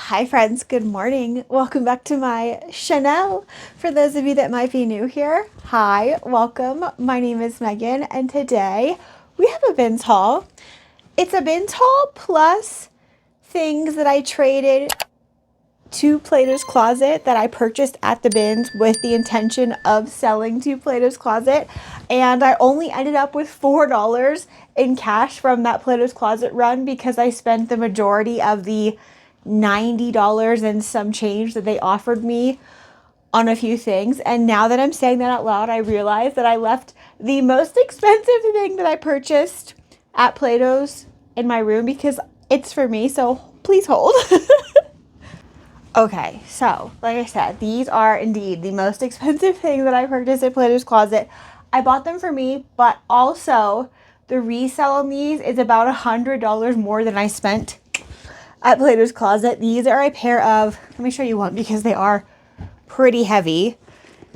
Hi friends, good morning. Welcome back to my channel. For those of you that might be new here, hi, welcome. My name is Megan and today we have a bins haul. It's a bins haul plus things that I traded to Plato's Closet that I purchased at the bins with the intention of selling to Plato's Closet. And I only ended up with $4 in cash from that Plato's Closet run because I spent the majority of the $90 and some change that they offered me on a few things. And now that I'm saying that out loud, I realize that I left the most expensive thing that I purchased at Plato's in my room because it's for me. So please hold. Okay, so like I said, these are indeed the most expensive thing that I purchased at Plato's Closet. I bought them for me, but also the resale on these is about $100 more than I spent at Plato's Closet. These are a pair of, let me show you one because they are pretty heavy.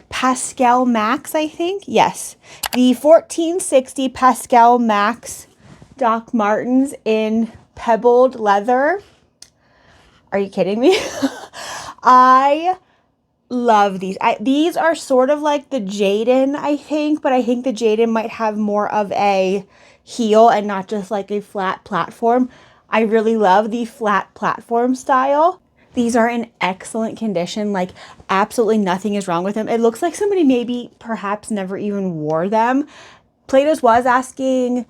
Pascal Max, I think. Yes, the 1460 Pascal Max Doc Martens in pebbled leather. Are you kidding me? I love these. These are sort of like the Jaden, I think, but I think the Jaden might have more of a heel and not just like a flat platform. I really love the flat platform style. These are in excellent condition, like absolutely nothing is wrong with them. It looks like somebody maybe perhaps never even wore them. Plato's was asking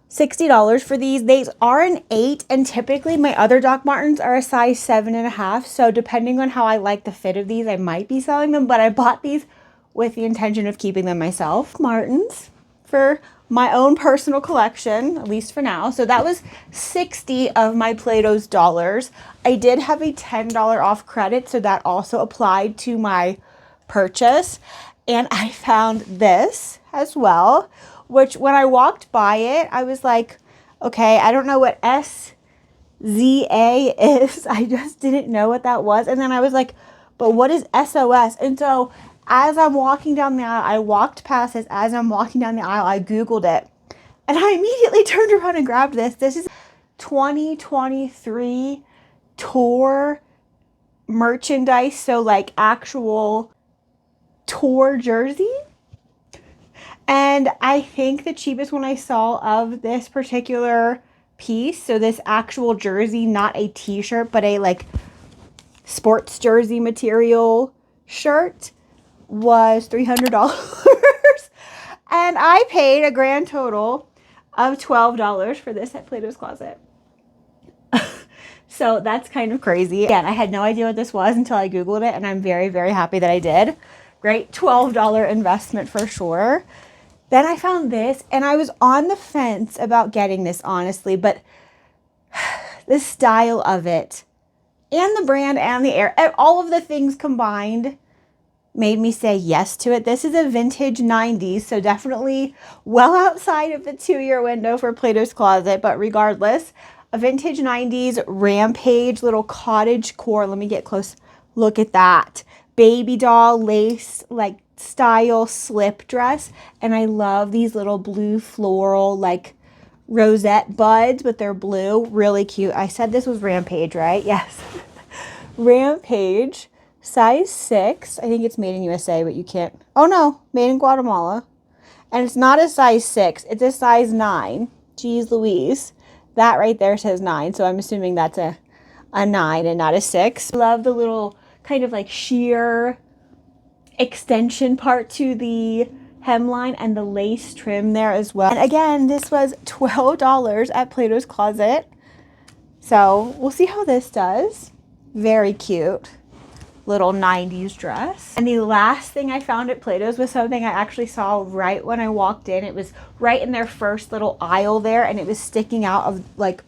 $60 for these. These are an 8, and typically my other Doc Martens are a size 7.5. So depending on how I like the fit of these, I might be selling them, but I bought these with the intention of keeping them myself. Martens for my own personal collection, at least for now. So that was 60 of my Plato's dollars. I did have a $10 off credit, so that also applied to my purchase. And I found this as well, which when I walked by it, I was like, okay, I don't know what SZA is. I just didn't know what that was. And then I was like, but what is SOS? And so as I'm walking down the aisle, I walked past this. As I'm walking down the aisle, I Googled it. And I immediately turned around and grabbed this. This is 2023 tour merchandise. So like actual tour jersey. And I think the cheapest one I saw of this particular piece, so this actual jersey, not a t-shirt, but a like sports jersey material shirt, was $300. And I paid a grand total of $12 for this at Plato's Closet. So that's kind of crazy. Again, I had no idea what this was until I Googled it, and I'm very, very happy that I did. Great $12 investment for sure. Then I found this, and I was on the fence about getting this, honestly, but the style of it and the brand and the air, all of the things combined made me say yes to it. This is a vintage 90s, so definitely well outside of the 2-year window for Plato's Closet, but regardless, a vintage 90s Rampage little cottage core. Let me get close. Look at that. Baby doll lace, like style slip dress, and I love these little blue floral like rosette buds, but they're blue. Really cute. I said this was Rampage, right? Yes. Rampage, size 6. I think it's made in USA, but you can't. Oh no, made in Guatemala. And it's not a size 6, it's a size 9. Jeez Louise. That right there says 9, so I'm assuming that's a 9 and not a 6. Love the little kind of like sheer extension part to the hemline and the lace trim there as well. And again, this was $12 at Plato's Closet. So we'll see how this does. Very cute little 90s dress. And the last thing I found at Plato's was something I actually saw right when I walked in. It was right in their first little aisle there, and it was sticking out of like,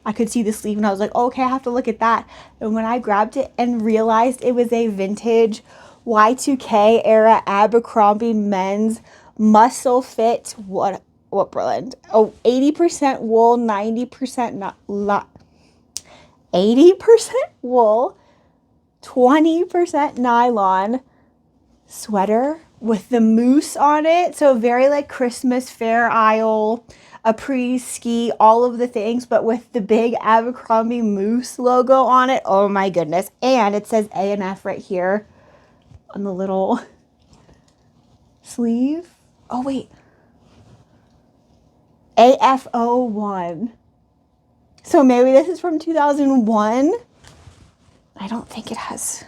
I could see the sleeve, and I was like, oh, okay, I have to look at that. And when I grabbed it and realized it was a vintage Y2K era Abercrombie men's muscle fit, what brand? Oh, 80% wool, 90% not 80% wool, 20% nylon sweater with the moose on it. So very like Christmas fair aisle après ski, all of the things, but with the big Abercrombie Moose logo on it. Oh my goodness. And it says A&F right here on the little sleeve. Oh wait. AF01. So maybe this is from 2001. I don't think it has.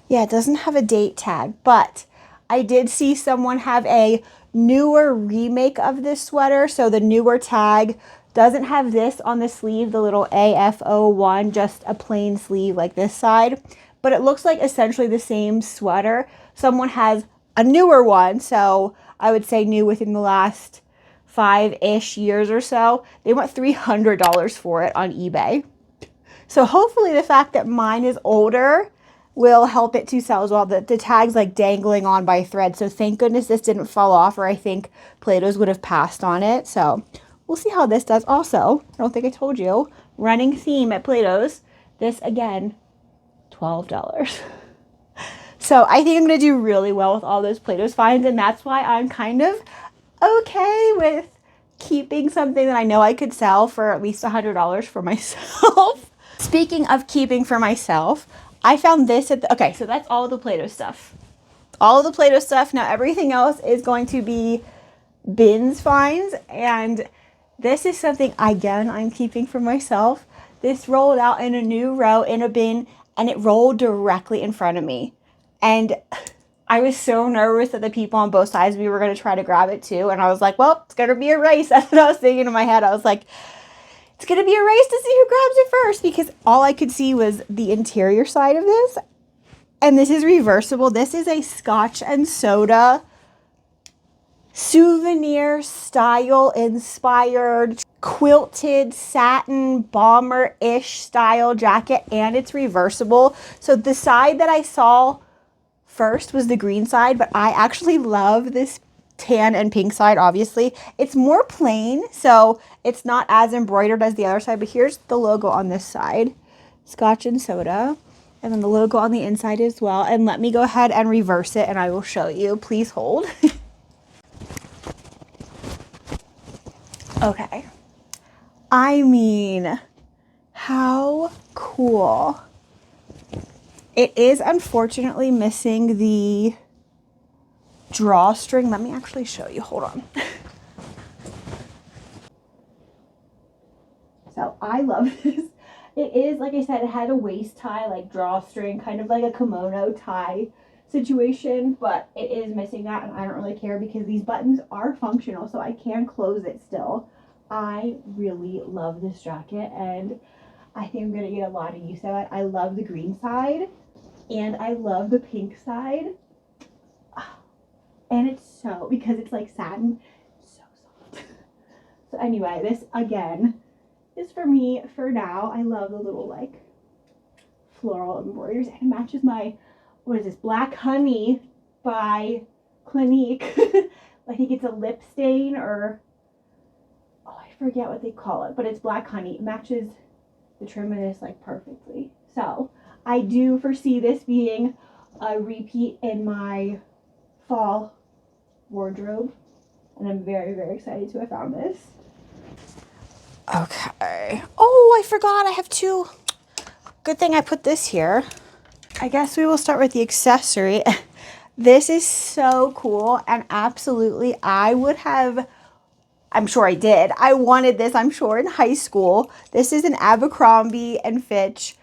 Yeah, it doesn't have a date tag, but I did see someone have a newer remake of this sweater. So the newer tag doesn't have this on the sleeve, the little AF01, just a plain sleeve like this side, but it looks like essentially the same sweater. Someone has a newer one, so I would say new within the last 5-ish years or so. They want $300 for it on eBay. So hopefully the fact that mine is older will help it to sell as well. The tag's like dangling on by thread. So thank goodness this didn't fall off, or I think Plato's would have passed on it. So we'll see how this does. Also, I don't think I told you, running theme at Plato's, this again, $12. So I think I'm going to do really well with all those Plato's finds, and that's why I'm kind of okay with keeping something that I know I could sell for at least $100 for myself. Speaking of keeping for myself, I found this at the, okay, so that's all the Play-Doh stuff. All of the Play-Doh stuff. Now everything else is going to be bins finds, and this is something, again, I'm keeping for myself. This rolled out in a new row in a bin, and it rolled directly in front of me. And I was so nervous that the people on both sides of me were going to try to grab it too. And I was like, well, it's going to be a race. That's what I was thinking in my head. I was like, it's going to be a race to see who grabs it first, because all I could see was the interior side of this. And this is reversible. This is a Scotch and Soda souvenir style inspired quilted satin bomber-ish style jacket, and it's reversible. So the side that I saw first was the green side, but I actually love this tan and pink side. Obviously it's more plain, so it's not as embroidered as the other side, but here's the logo on this side, Scotch and Soda, and then the logo on the inside as well. And let me go ahead and reverse it and I will show you. Please hold. Okay, I mean, how cool. It is unfortunately missing the drawstring. Let me actually show you. Hold on. So I love this. It is, like I said, it had a waist tie, like drawstring, kind of like a kimono tie situation, but it is missing that, and I don't really care because these buttons are functional, so I can close it still. I really love this jacket, and I think I'm going to get a lot of use out of it. I love the green side, and I love the pink side. And it's so, because it's like satin, it's so soft. So anyway, this again is for me for now. I love the little like floral embroideries, and it matches my, what is this, Black Honey by Clinique. I think it's a lip stain, or, oh, I forget what they call it, but it's Black Honey. It matches the trim of this like perfectly. So I do foresee this being a repeat in my fall wardrobe, and I'm very, very excited to have found this. Okay. Oh, I forgot I have two. Good thing I put this here. I guess we will start with the accessory. This is so cool, and absolutely I would have, I'm sure I did, I wanted this, I'm sure, in high school. This is an Abercrombie and Fitch,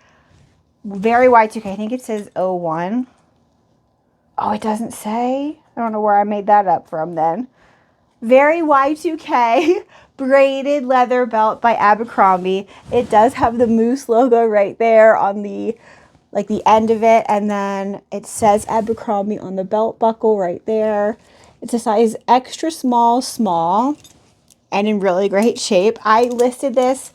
very Y2K. I think it says 01. Oh, it doesn't say? I don't know where I made that up from then. Very Y2K braided leather belt by Abercrombie. It does have the moose logo right there on the, like the end of it, and then it says Abercrombie on the belt buckle right there. It's a size extra small, and in really great shape. I listed this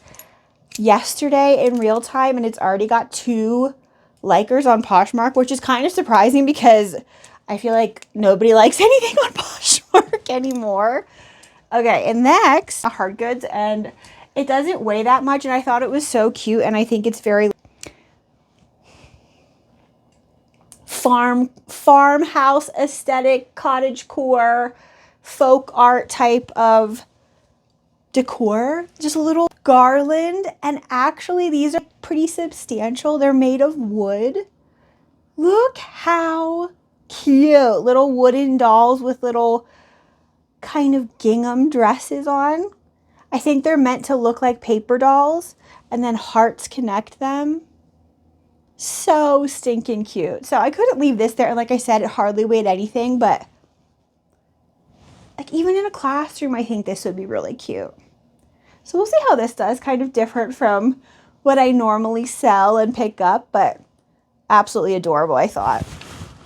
yesterday in real time, and it's already got 2 likers on Poshmark, which is kind of surprising because I feel like nobody likes anything on Poshmark anymore. Okay, and next, hard goods, and it doesn't weigh that much, and I thought it was so cute, and I think it's very farmhouse aesthetic, cottagecore, folk art type of decor, just a little garland. And actually these are pretty substantial. They're made of wood. Look how cute. Little wooden dolls with little kind of gingham dresses on. I think they're meant to look like paper dolls, and then hearts connect them. So stinking cute. So I couldn't leave this there. Like I said, it hardly weighed anything, but like even in a classroom, I think this would be really cute. So we'll see how this does. Kind of different from what I normally sell and pick up, but absolutely adorable, I thought.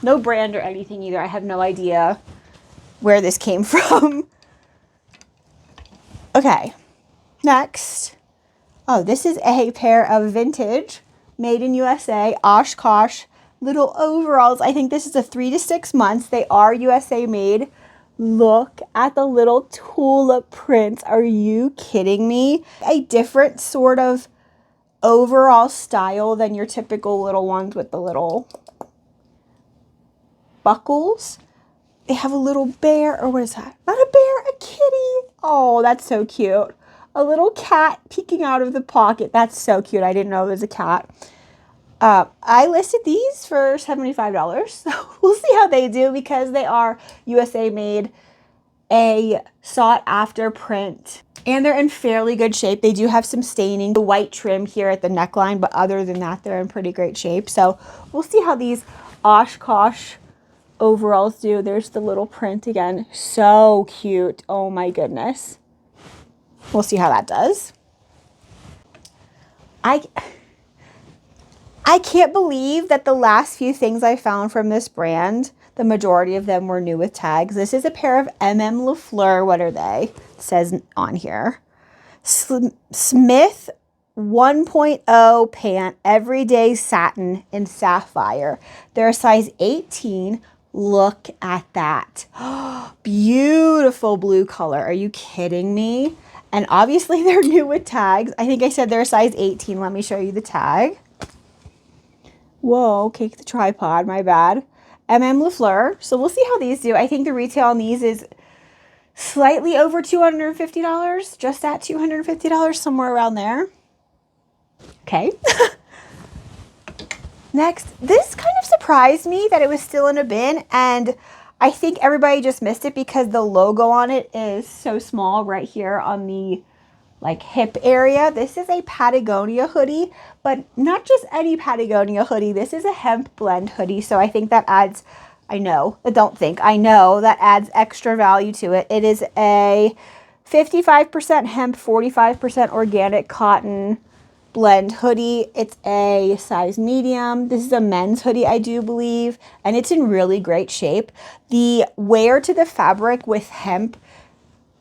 No brand or anything either. I have no idea where this came from. Okay, next. Oh, this is a pair of vintage, made in USA, Oshkosh little overalls. I think this is a 3 to 6 months. They are USA made. Look at the little tulip prints. Are you kidding me? A different sort of overall style than your typical little ones with the little buckles. They have a little bear, or what is that? Not a bear, a kitty. Oh, that's so cute. A little cat peeking out of the pocket. That's so cute. I didn't know it was a cat. I listed these for $75, so we'll see how they do because they are USA made, a sought after print, and they're in fairly good shape. They do have some staining, the white trim here at the neckline, but other than that, they're in pretty great shape. So we'll see how these Oshkosh overalls do. There's the little print again. So cute. Oh my goodness. We'll see how that does. I can't believe that the last few things I found from this brand, the majority of them were new with tags. This is a pair of Lafleur. What are they? It says on here. Smith 1.0 pant, everyday satin in sapphire. They're a size 18. Look at that. Beautiful blue color. Are you kidding me? And obviously they're new with tags. I think I said they're a size 18. Let me show you the tag. Whoa, kick the tripod, my bad. Lafleur. So we'll see how these do. I think the retail on these is slightly over $250, just at $250, somewhere around there. Okay. Next, this kind of surprised me that it was still in a bin, and I think everybody just missed it because the logo on it is so small right here on the like hip area. This is a Patagonia hoodie, but not just any Patagonia hoodie. This is a hemp blend hoodie, so I think that adds, I know that adds extra value to it. It is a 55% hemp, 45% organic cotton blend hoodie. It's a size medium. This is a men's hoodie, I do believe, and it's in really great shape. The wear to the fabric with hemp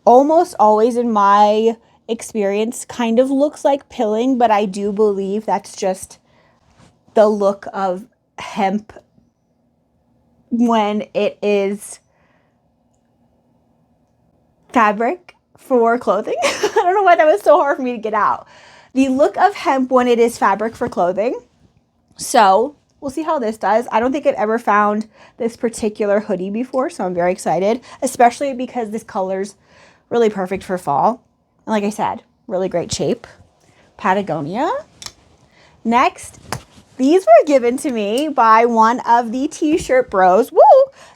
almost always, in my experience, kind of looks like pilling, but I do believe that's just the look of hemp when it is fabric for clothing. I don't know why that was so hard for me to get out. The look of hemp when it is fabric for clothing. So we'll see how this does. I don't think I've ever found this particular hoodie before, so I'm very excited, especially because this color's really perfect for fall. And like I said, really great shape. Patagonia. Next, these were given to me by one of the t-shirt bros. Woo!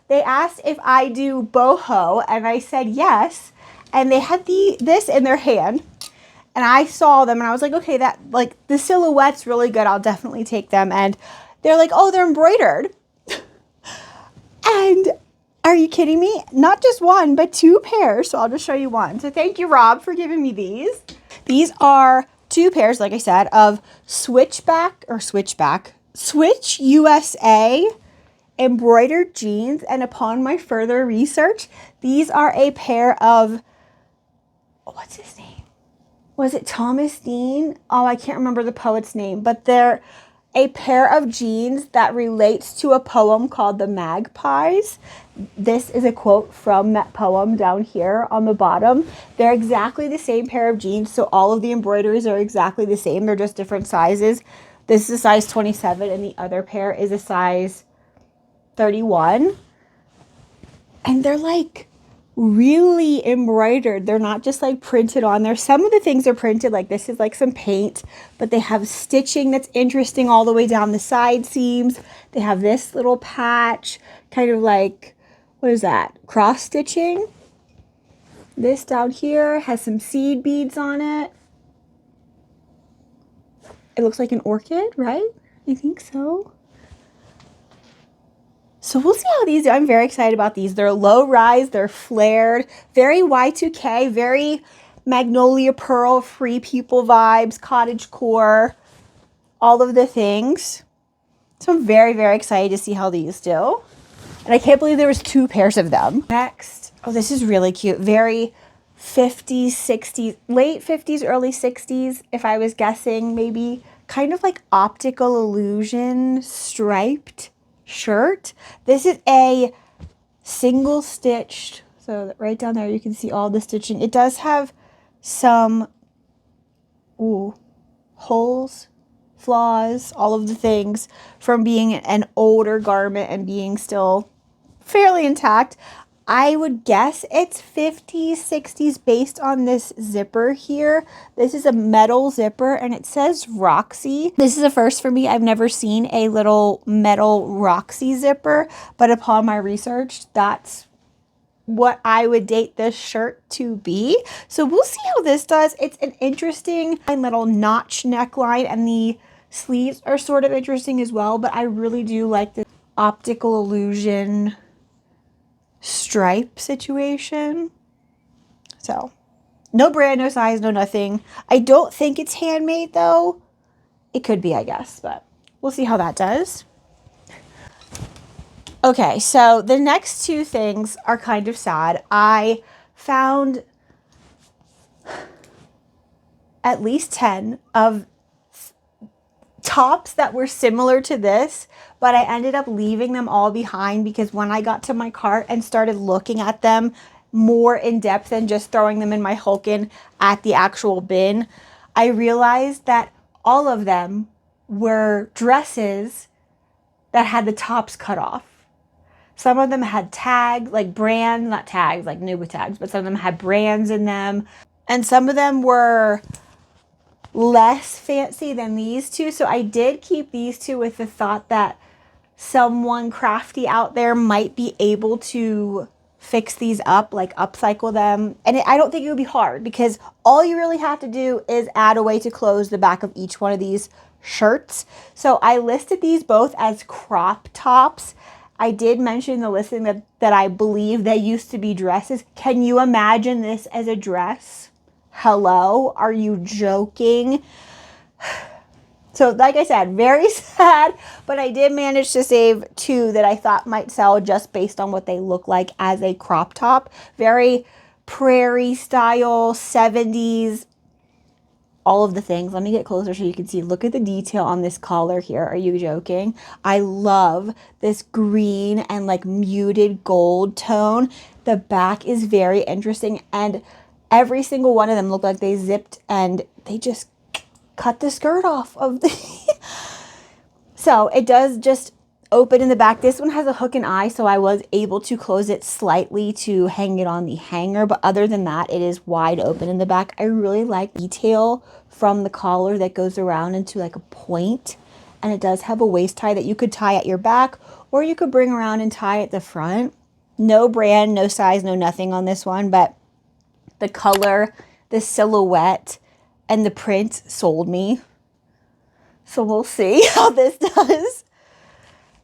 They asked if I do boho, and I said yes. And they had this in their hand. And I saw them and I was like, okay, that like the silhouette's really good. I'll definitely take them. And they're like, oh, they're embroidered. And are you kidding me? Not just one, but 2 pairs. So I'll just show you one. So thank you, Rob, for giving me these. These are 2 pairs, like I said, of Switch USA embroidered jeans. And upon my further research, these are a pair of, what's his name? Was it Thomas Dean? Oh, I can't remember the poet's name, but they're a pair of jeans that relates to a poem called The Magpies. This is a quote from that poem down here on the bottom. They're exactly the same pair of jeans, so all of the embroideries are exactly the same. They're just different sizes. This is a size 27 and the other pair is a size 31. And they're like really embroidered. They're not just like printed on there. Some of the things are printed, like this is like some paint, but they have stitching that's interesting all the way down the side seams. They have this little patch, kind of like, what is that? Cross stitching. This down here has some seed beads on it. It looks like an orchid, right? I think so. So we'll see how these do. I'm very excited about these. They're low rise, they're flared, very Y2K, very Magnolia Pearl, Free People vibes, cottage core, all of the things. So I'm very, very excited to see how these do. And I can't believe there was 2 pairs of them. Next, oh, this is really cute. Very 50s, 60s, late 50s, early 60s, if I was guessing, maybe kind of like optical illusion striped shirt. This is a single stitched, so right down there you can see all the stitching. It does have some holes, flaws, all of the things from being an older garment and being still fairly intact. I would guess it's 50s, 60s based on this zipper here. This is a metal zipper and it says Roxy. This is a first for me. I've never seen a little metal Roxy zipper, but upon my research, that's what I would date this shirt to be. So we'll see how this does. It's an interesting little notch neckline and the sleeves are sort of interesting as well, but I really do like the optical illusion stripe situation. So no brand, no size, no nothing. I don't think it's handmade though. It could be, I guess, but we'll see how that does. Okay, so the next 2 things are kind of sad. I found at least 10 of tops that were similar to this, but I ended up leaving them all behind because when I got to my cart and started looking at them more in depth than just throwing them in my Hulkin at the actual bin, I realized that all of them were dresses that had the tops cut off. Some of them had tags, like brands, not tags, like new with tags, but some of them had brands in them. And some of them were less fancy than these 2. So I did keep these 2 with the thought that someone crafty out there might be able to fix these up, like upcycle them. And I don't think it would be hard because all you really have to do is add a way to close the back of each one of these shirts. So I listed these both as crop tops. I did mention in the listing that I believe they used to be dresses. Can you imagine this as a dress? Hello? Are you joking? So like I said, very sad, but I did manage to save 2 that I thought might sell just based on what they look like as a crop top. Very prairie style, 70s, all of the things. Let me get closer so you can see. Look at the detail on this collar here. Are you joking? I love this green and like muted gold tone. The back is very interesting and every single one of them look like they zipped and they just cut the skirt off of the so it does just open in the back. This one has a hook and eye, so I was able to close it slightly to hang it on the hanger, but other than that, it is wide open in the back. I really like detail from the collar that goes around into like a point, and it does have a waist tie that you could tie at your back, or you could bring around and tie at the front. No brand, no size, no nothing on this one, but the color, the silhouette, and the print sold me. So we'll see how this does.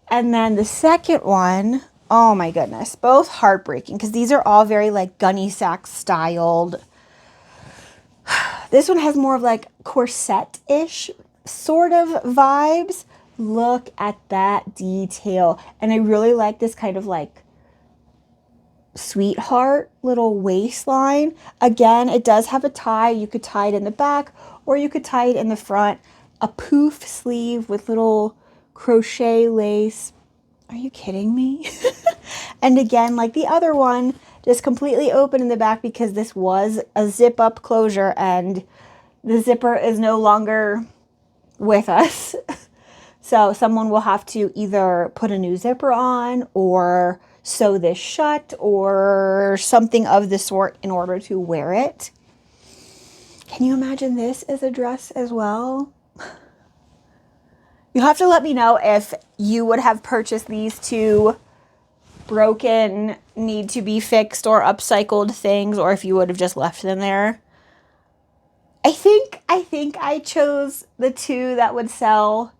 And then the second one, oh my goodness, both heartbreaking because these are all very like gunny sack styled. This one has more of like corset-ish sort of vibes. Look at that detail. And I really like this kind of like sweetheart little waistline. Again, it does have a tie. You could tie it in the back or you could tie it in the front. A poof sleeve with little crochet lace. Are you kidding me? And again, like the other one, just completely open in the back because this was a zip up closure and the zipper is no longer with us. So someone will have to either put a new zipper on or sew this shut or something of the sort in order to wear it. Can you imagine this as a dress as well? You'll have to let me know if you would have purchased these two broken, need to be fixed or upcycled things, or if you would have just left them there. I think I chose the two that would sell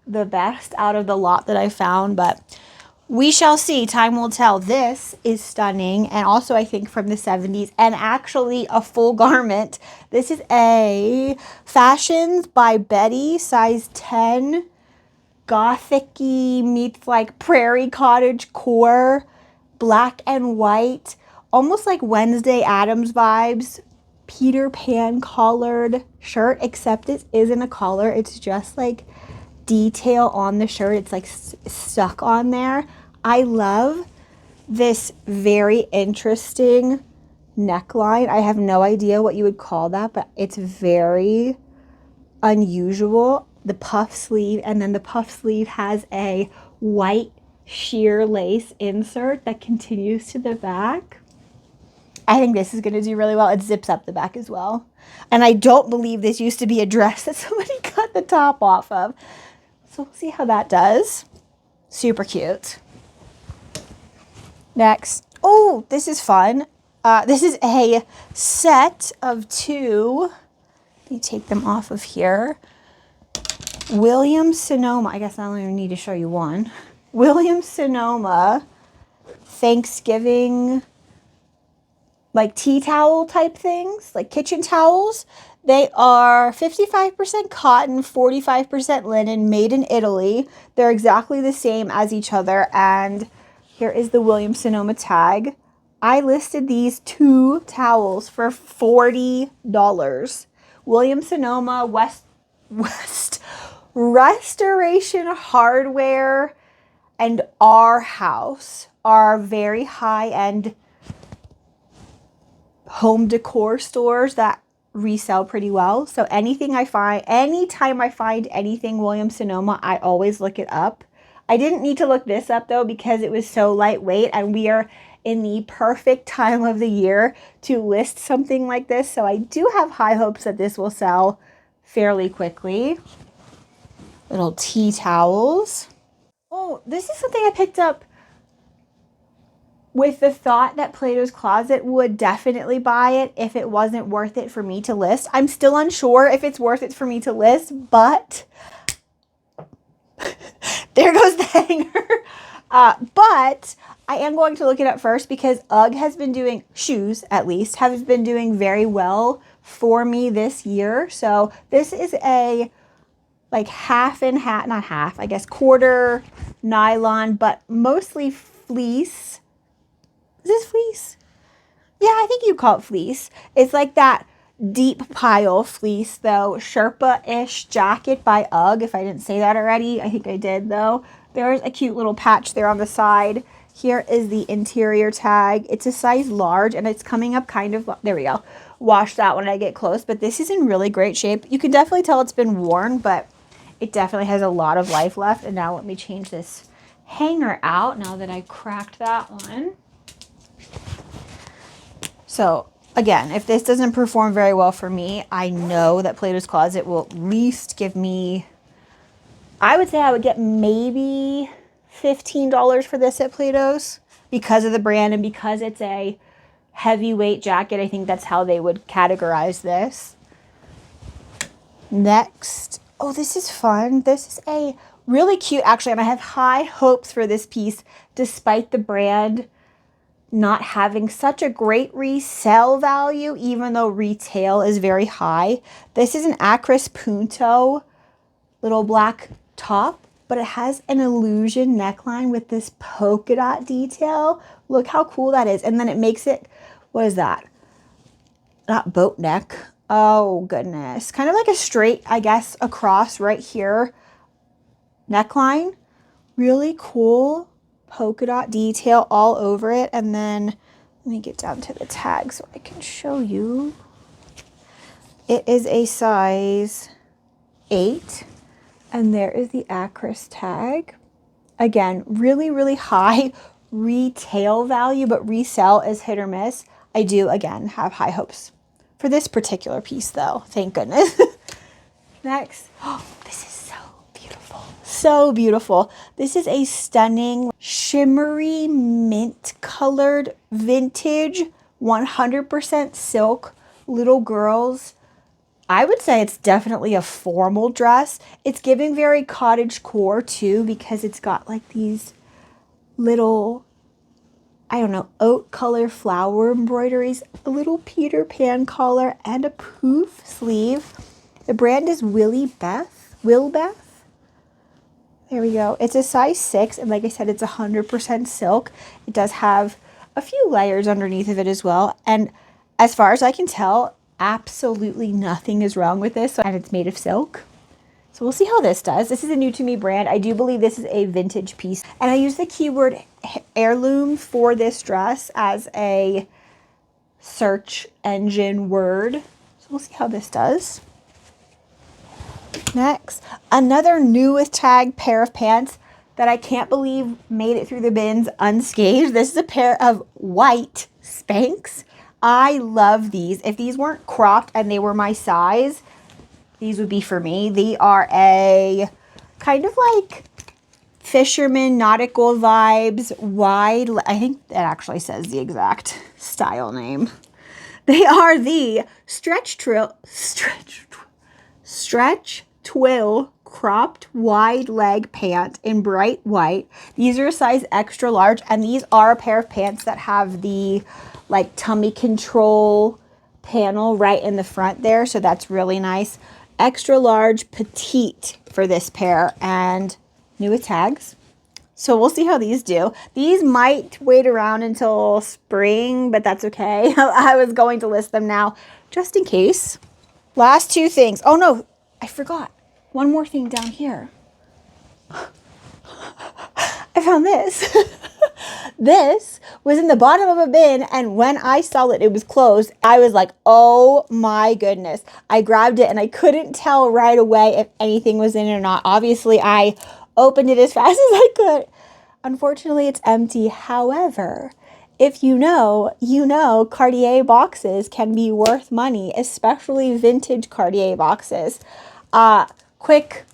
the best out of the lot that I found, but we shall see. Time will tell. This is stunning, and also I think from the 70s, and actually a full garment. This is a Fashions by Betty, size 10, gothic-y meets like prairie cottage core, black and white, almost like Wednesday Addams vibes. Peter Pan collared shirt, except it isn't a collar. It's just like detail on the shirt. It's like stuck on there. I love this very interesting neckline. I have no idea what you would call that, but it's very unusual. The puff sleeve, and then the puff sleeve has a white sheer lace insert that continues to the back. I think this is going to do really well. It zips up the back as well. And I don't believe this used to be a dress that somebody cut the top off of. So we'll see how that does. Super cute. Next. Oh, this is fun. This is a set of two. Let me take them off of here. Williams-Sonoma. I guess I don't even need to show you one. Williams-Sonoma Thanksgiving like tea towel type things, like kitchen towels. They are 55% cotton, 45% linen, made in Italy. They're exactly the same as each other. And here is the Williams-Sonoma tag. I listed these two towels for $40. Williams-Sonoma West Restoration Hardware and Our House are very high-end home decor stores that resell pretty well. So anytime I find anything Williams-Sonoma, I always look it up. I didn't need to look this up though because it was so lightweight, and we are in the perfect time of the year to list something like this. So I do have high hopes that this will sell fairly quickly. Little tea towels. Oh, this is something I picked up with the thought that Plato's Closet would definitely buy it if it wasn't worth it for me to list. I'm still unsure if it's worth it for me to list, but there goes the hanger. But I am going to look it up first because UGG has been doing, shoes at least, have been doing very well for me this year. So this is a like half and half, not half, I guess quarter nylon, but mostly fleece. Is this fleece? Yeah, I think you call it fleece. It's like that deep pile fleece though. Sherpa-ish jacket by UGG. If I didn't say that already, I think I did though. There's a cute little patch there on the side. Here is the interior tag. It's a size large and it's coming up kind of, there we go. Wash that when I get close, but this is in really great shape. You can definitely tell it's been worn, but it definitely has a lot of life left. And now let me change this hanger out now that I cracked that one. So again, if this doesn't perform very well for me, I know that Plato's Closet will at least give me, I would say I would get maybe $15 for this at Plato's because of the brand and because it's a heavyweight jacket. I think that's how they would categorize this. Next. Oh, this is fun. This is a really cute, actually, and I have high hopes for this piece despite the brand not having such a great resale value, even though retail is very high. This is an Acris Punto little black top, but it has an illusion neckline with this polka dot detail. Look how cool that is. And then it makes it, what is that? Not boat neck. Oh goodness. Kind of like a straight, I guess, across right here neckline. Really cool polka dot detail all over it. And then let me get down to the tag so I can show you. It is a size 8, and there is the Acris tag. Again, really, really high, retail value, but resell is hit or miss. I do, again, have high hopes for this particular piece, though. Thank goodness. Next. Oh, this is so beautiful. So beautiful. This is a stunning, shimmery, mint-colored, vintage, 100% silk, little girls. I would say it's definitely a formal dress. It's giving very cottagecore, too, because it's got, like, these little, I don't know, oat color flower embroideries, a little Peter Pan collar, and a poof sleeve. The brand is Wilbeth. There we go. It's a size 6, and like I said, it's 100% silk. It does have a few layers underneath of it as well. And as far as I can tell, absolutely nothing is wrong with this. And it's made of silk. So we'll see how this does. This is a new to me brand. I do believe this is a vintage piece. And I use the keyword heirloom for this dress as a search engine word. So we'll see how this does. Next, another new with tag pair of pants that I can't believe made it through the bins unscathed. This is a pair of white Spanx. I love these. If these weren't cropped and they were my size, these would be for me. They are a kind of like fisherman nautical vibes, wide. I think that actually says the exact style name. They are the stretch twill cropped wide leg pant in bright white. These are a size extra large, and these are a pair of pants that have the like tummy control panel right in the front there, so that's really nice. Extra large petite for this pair, and new with tags. So we'll see how these do. These might wait around until spring, but that's okay. I was going to list them now just in case. Last two things. Oh no, I forgot. One more thing down here. I found this. This was in the bottom of a bin, and when I saw it, it was closed. I was like, oh my goodness. I grabbed it and I couldn't tell right away if anything was in it or not. Obviously, I opened it as fast as I could. Unfortunately, it's empty. However, if you know Cartier boxes can be worth money, especially vintage Cartier boxes. Quick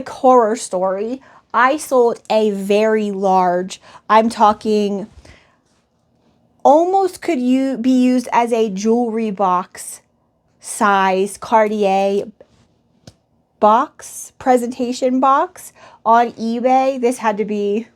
horror story. I sold a very large, I'm talking almost could be used as a jewelry box size Cartier box, presentation box on eBay. This had to be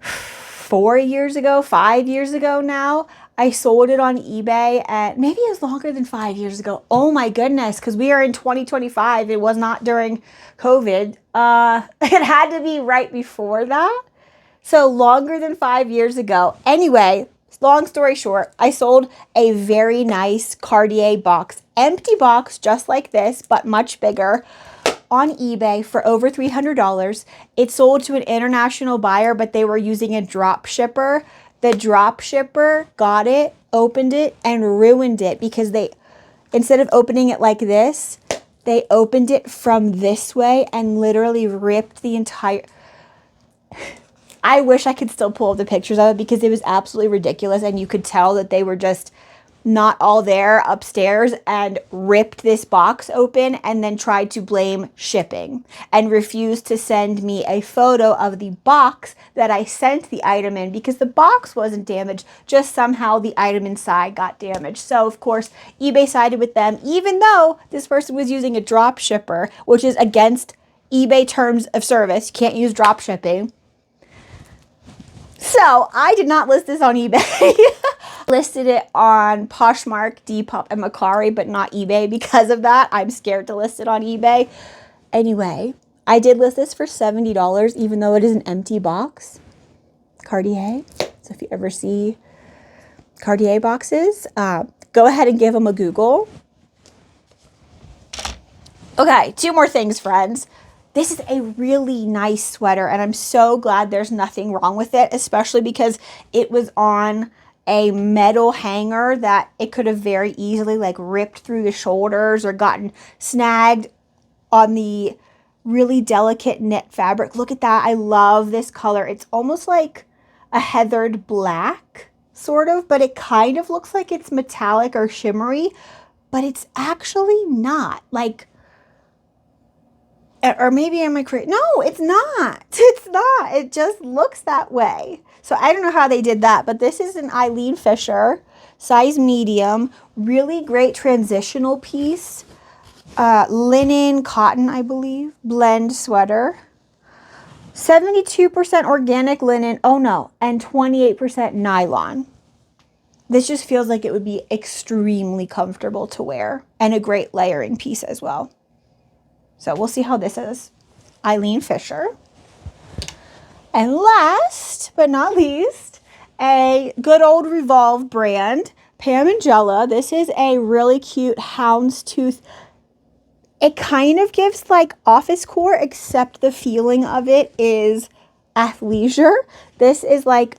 4 years ago, 5 years ago now. I sold it on eBay at maybe it was longer than 5 years ago. Oh my goodness, because we are in 2025. It was not during COVID. It had to be right before that. So longer than 5 years ago. Anyway, long story short, I sold a very nice Cartier box, empty box just like this, but much bigger, on eBay for over $300. It sold to an international buyer, but they were using a drop shipper. The drop shipper got it, opened it, and ruined it because they, instead of opening it like this, they opened it from this way and literally ripped the entire... I wish I could still pull up the pictures of it because it was absolutely ridiculous, and you could tell that they were just not all there upstairs and ripped this box open and then tried to blame shipping and refused to send me a photo of the box that I sent the item in because the box wasn't damaged, just somehow the item inside got damaged. So of course eBay sided with them, even though this person was using a drop shipper, which is against eBay terms of service. You can't use drop shipping. So I did not list this on eBay. Listed it on Poshmark, Depop, and Mercari, but not eBay because of that. I'm scared to list it on eBay. Anyway, I did list this for $70, even though it is an empty box. Cartier. So if you ever see Cartier boxes, go ahead and give them a Google. Okay, two more things, friends. This is a really nice sweater, and I'm so glad there's nothing wrong with it, especially because it was on a metal hanger that it could have very easily like ripped through the shoulders or gotten snagged on the really delicate knit fabric. Look at that. I love this color. It's almost like a heathered black, sort of, but it kind of looks like it's metallic or shimmery, but it's actually not. Like, or maybe am I crazy? No, it's not. It's not. It just looks that way. So I don't know how they did that, but this is an Eileen Fisher, size medium, really great transitional piece. Linen, cotton, I believe, blend sweater. 72% organic linen, oh no, and 28% nylon. This just feels like it would be extremely comfortable to wear and a great layering piece as well. So we'll see how this is. Eileen Fisher. And last but not least, a good old Revolve brand, Pam and Jella. This is a really cute houndstooth. It kind of gives like office core, except the feeling of it is athleisure. This is like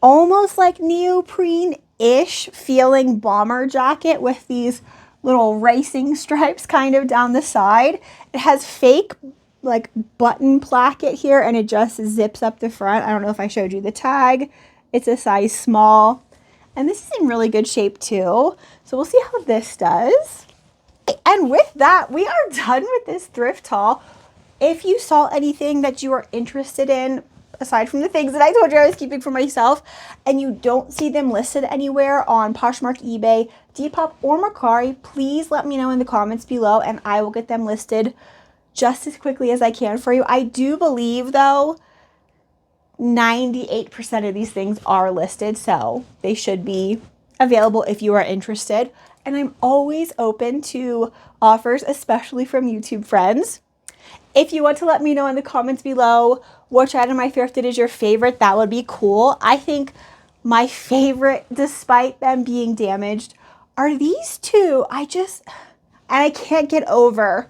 almost like neoprene-ish feeling bomber jacket with these little racing stripes kind of down the side. It has fake like button placket here, and it just zips up the front. I don't know if I showed you the tag. It's a size small, and this is in really good shape too. So we'll see how this does. And with that, we are done with this thrift haul. If you saw anything that you are interested in, aside from the things that I told you I was keeping for myself, and you don't see them listed anywhere on Poshmark, eBay, Depop, or Mercari, please let me know in the comments below, and I will get them listed just as quickly as I can for you. I do believe, though, 98% of these things are listed, so they should be available if you are interested. And I'm always open to offers, especially from YouTube friends. If you want to let me know in the comments below which item I thrifted is your favorite, that would be cool. I think my favorite, despite them being damaged, are these two. And I can't get over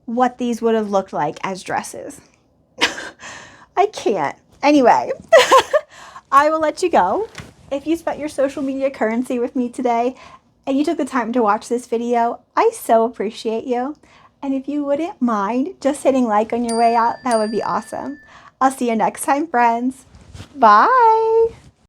what these would have looked like as dresses. I can't. Anyway, I will let you go. If you spent your social media currency with me today and you took the time to watch this video, I so appreciate you. And if you wouldn't mind just hitting like on your way out, that would be awesome. I'll see you next time, friends. Bye.